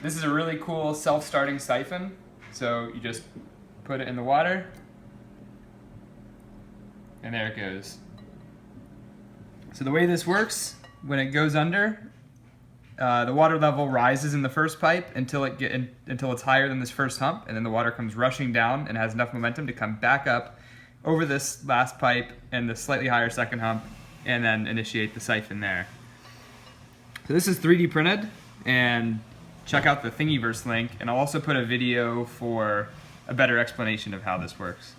This is a really cool self-starting siphon. So you just put it in the water, and there it goes. So the way this works, when it goes under, the water level rises in the first pipe until it's higher than this first hump, and then the water comes rushing down and has enough momentum to come back up over this last pipe and the slightly higher second hump, and then initiate the siphon there. So this is 3D printed, and check out the Thingiverse link, and I'll also put a video for a better explanation of how this works.